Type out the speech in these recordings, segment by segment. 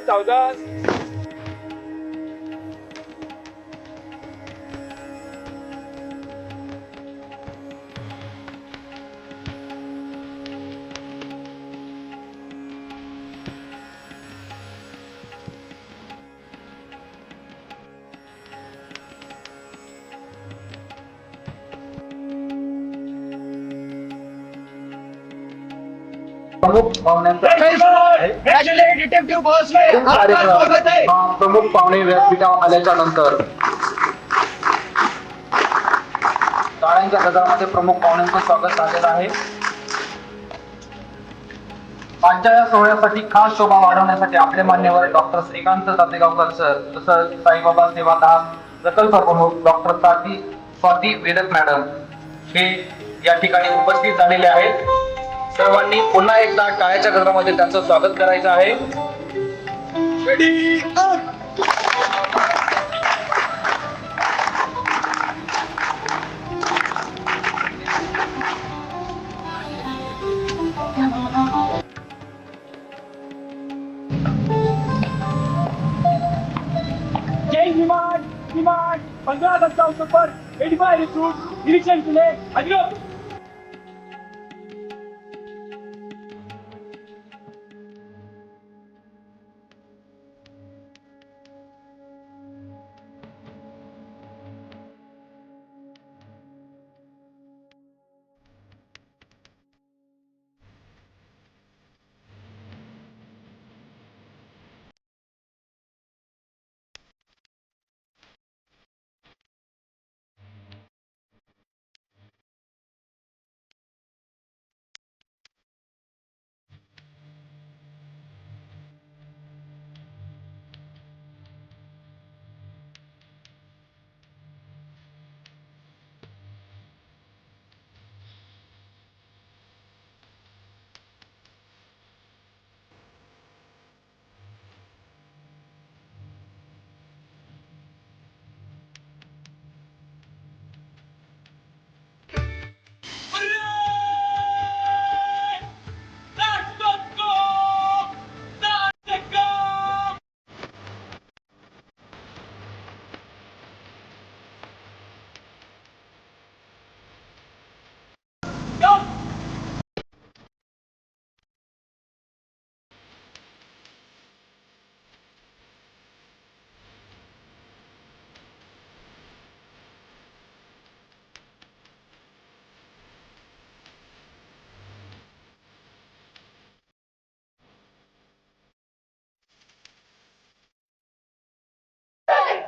सावधान. प्रमुख पाहुण्यांचा प्रमुख पाहुणे व्यासपीठावर आल्याच्या नंतर टाळ्यांच्या गजरामध्ये प्रमुख पाहुण्यांचं स्वागत झालेलं आहे. आजच्या या सोहळ्यासाठी खास शोभा वाढवण्यासाठी आपले मान्यवर डॉक्टर श्रीकांत तातेगावकर सर, तसंच साईबाबा सेवाधाम प्रकल्प प्रमुख डॉक्टर स्वाती वेदक मॅडम हे या ठिकाणी उपस्थित झालेले आहेत. सर्वांनी पुन्हा एकदा टाळ्याच्या गजरामध्ये त्यांचं स्वागत करायचं आहे. जय विमान विमान 15 दशकांच्या पर 85 रिक्रूट निरीक्षण केले. अधिरो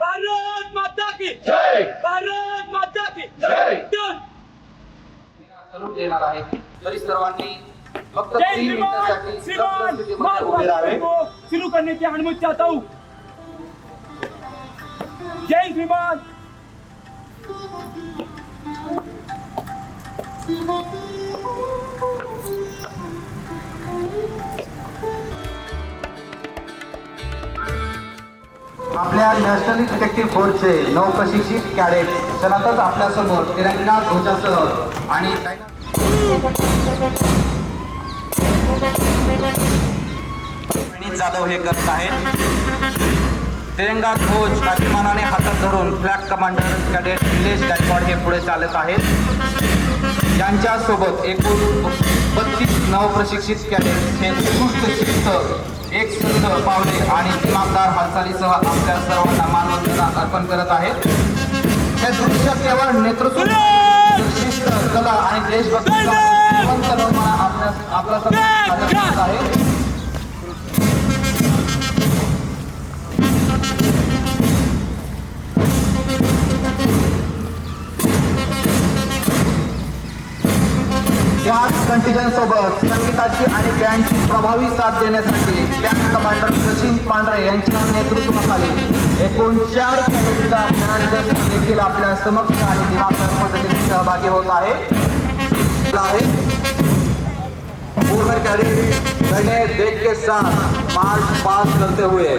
भारत माता की जय. भारत माता की जय. सलूट देणार आहे. तरी सर्वांनी फक्त जय 3 विमान मिनिटांसाठी विमान स्थितीमध्ये उभे राहावे. शुरू करने की अनुमति चाहता हूँ. जय विमान. आपल्या नॅशनल डिटेक्टिव्ह फोर्सचे नवप्रशिक्षित कॅडेट सतत आपल्या समोर तिरंगा ध्वजासह आणि विनीत जाधव हे करत आहेत. तिरंगा ध्वज अभिमानाने हातात धरून flag commander cadet Nilesh Gaikwad हे पुढे चालत आहेत. यांच्यासोबत एकूण 32 नवप्रशिक्षित कॅडेट हे उत्कृष्ट शिस्त, एक संत पावले आणि दिमागदार हालचालीसह आपल्या सर्वांना मानवंदना अर्पण करत आहेत. हे दृश्य केवळ नेतृत्व, शिस्त, कला आणि देशभक्तीचा आपल्या समोर आहे. याच कंटिजन सोबत संगीताची आणि बँडची प्रभावी साथ देण्यासाठी बँड कमांडर सचिन पांढरे यांच्या नेतृत्वाखाली एकूण 4 कॅडेटचा ज्ञानदर्शन देखील आपल्या समक्ष आणि दिमागदार पद्धतीने सहभागी होत आहे. पूर्ण कैडेट गणे देख के साथ मार्च पास करते हुए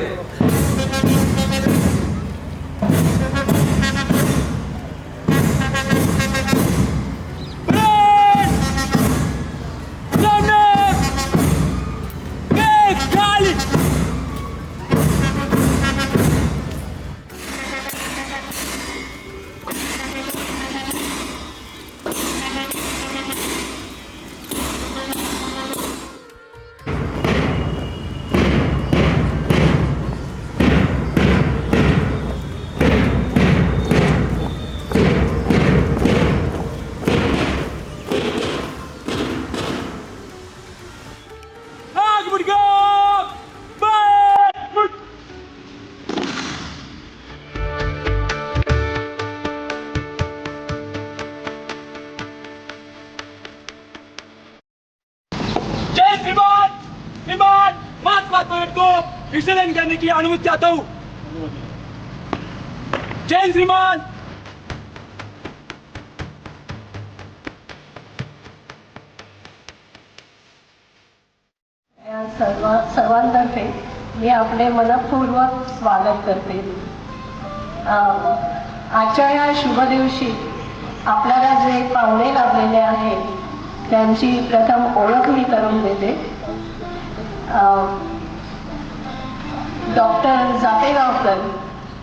को विसर्जन करने की अनुमति चाहता हूँ। जय श्रीमान। सर्वांतर्फे मी आपले मनपूर्वक स्वागत करते। आजच्या या शुभ दिवशी आपल्याला जे पाहुणे लाभलेले आहेत त्यांची प्रथम ओळख मी करून देते। डॉक्टर जातेगावकर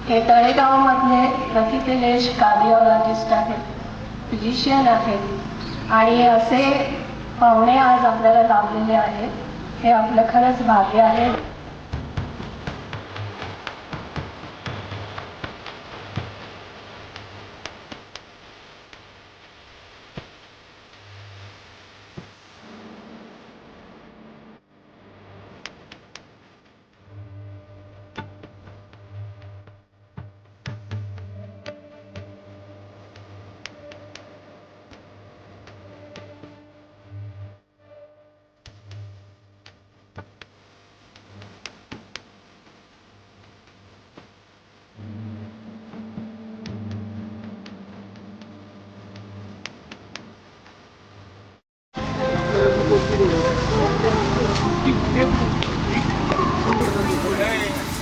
हे तळेगावमधले प्रथितलेश कार्डिओलॉजिस्ट आहेत, फिजिशियन आहेत आणि असे पाहुणे आज आपल्याला लाभलेले आहेत, हे आपलं खरंच भाग्य आहे।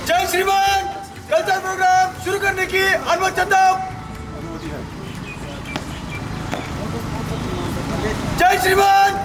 जय श्रीमान। कल्चरल प्रोग्राम शुरू करने की अनुमति चाहता हूँ। जय श्रीमान।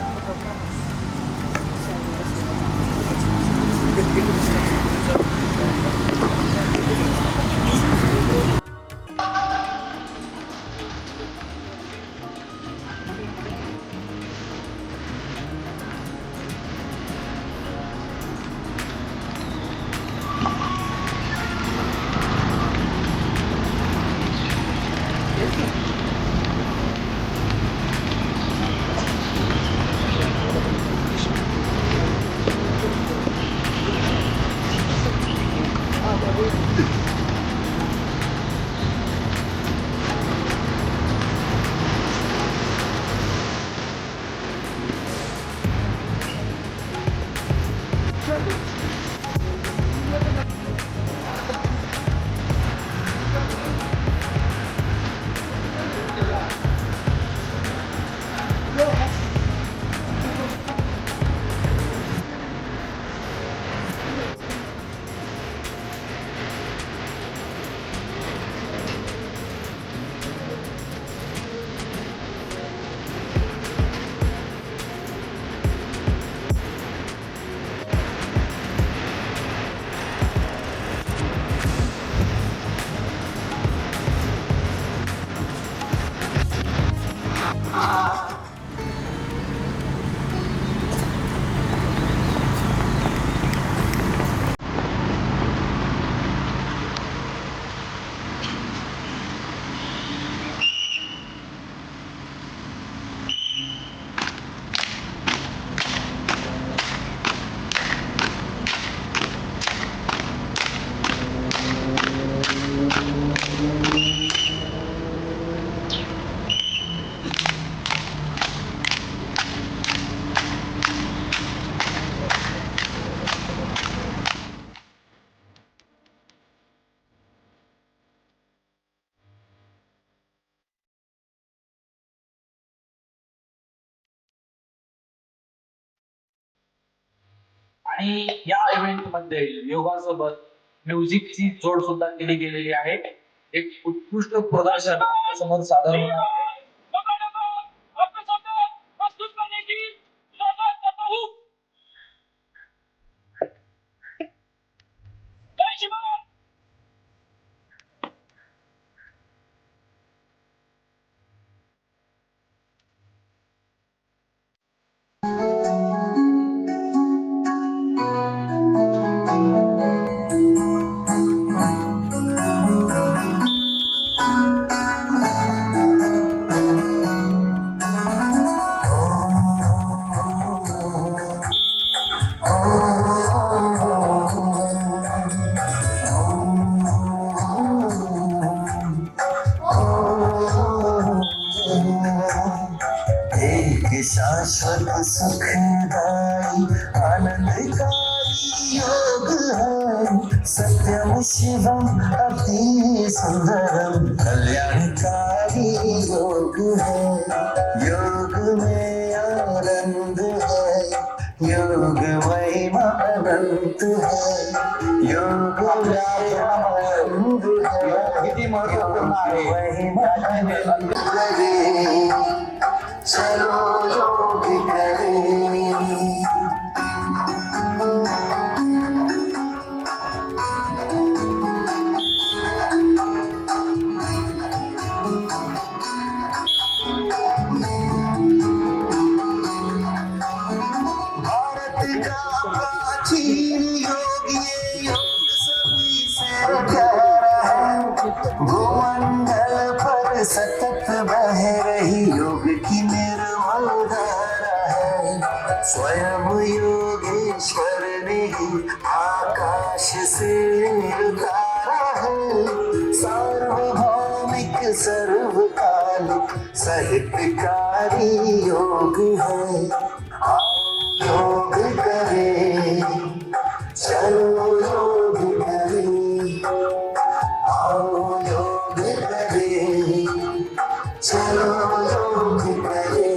आणि या इव्हेंट मध्ये योगासोबत म्युझिकची जोड सुद्धा केली गेलेली आहे। एक उत्कृष्ट प्रदर्शन समोर सादर होणार आहे। शाश्वत सुखदाई आनंदकारी योग सत्यम शिवम अति सुंदरम कल्याणकारी योग है, योग में आनंद है, योग महिमा अनंत है, योग में आनंद है, किती महत्वपूर्ण आहे महिमा अनंत करे, चलो योग करें. भारत का प्राचीन योग, ये योग सभी से प्यारा है, भूमंडल पर सतत बह रही योग की निर्मल धारा है. स्वयं योगेश्वर ने ही आकाश से उतारा है, सार्वभौमिक सर्वकालिक साहित्यकारी योग है. योग करें, चलो योग करें, आओ योग करें, चलो योग करें.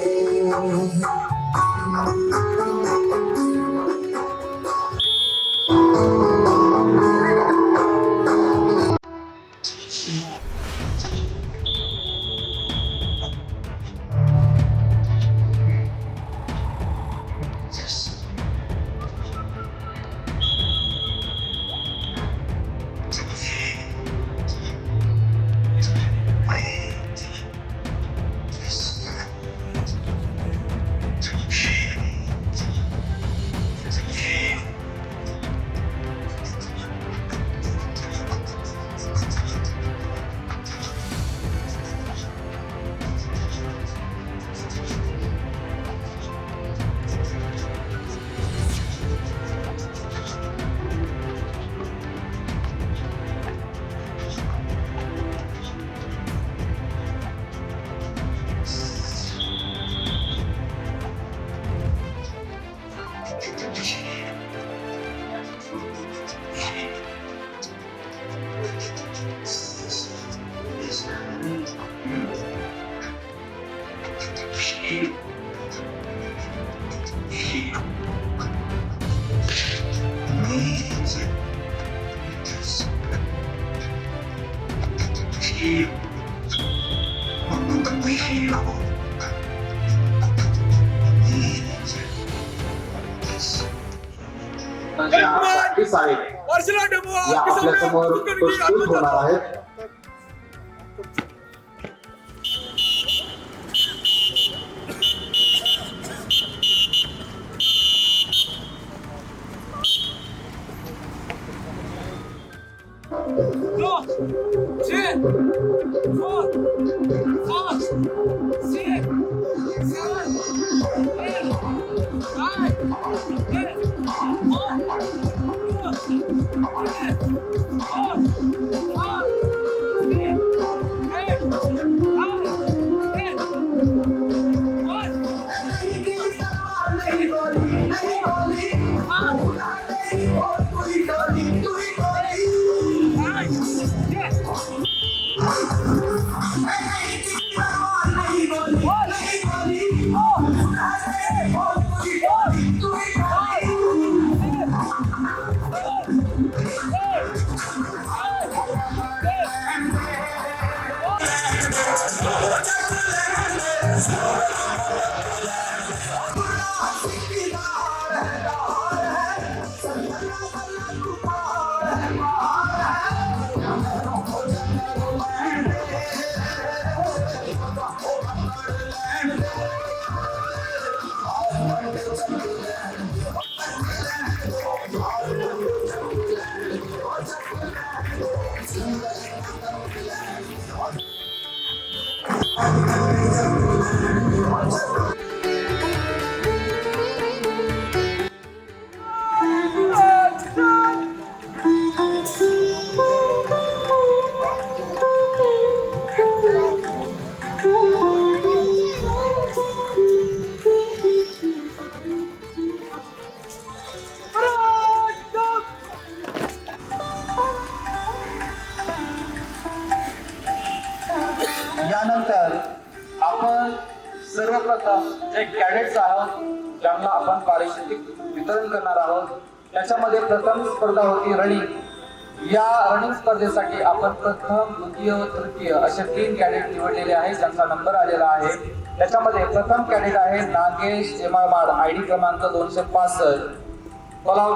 वर्षला डेमो या आपल्या समोर प्रस्तुत होणार आहेत. ज्यांना आपण पारितोषिक वितरण करणार आहोत. त्याच्यामध्ये प्रथम स्पर्धा होती रनिंग. या रनिंग स्पर्धेसाठी आपण प्रथम, द्वितीय व तृतीय असे 3 कॅडेट निवडलेले आहेत, ज्यांचा नंबर आलेला आहे. त्याच्यामध्ये प्रथम कॅडेट आहे नागेश जेमाळमाड, ID क्रमांक 265. बोला.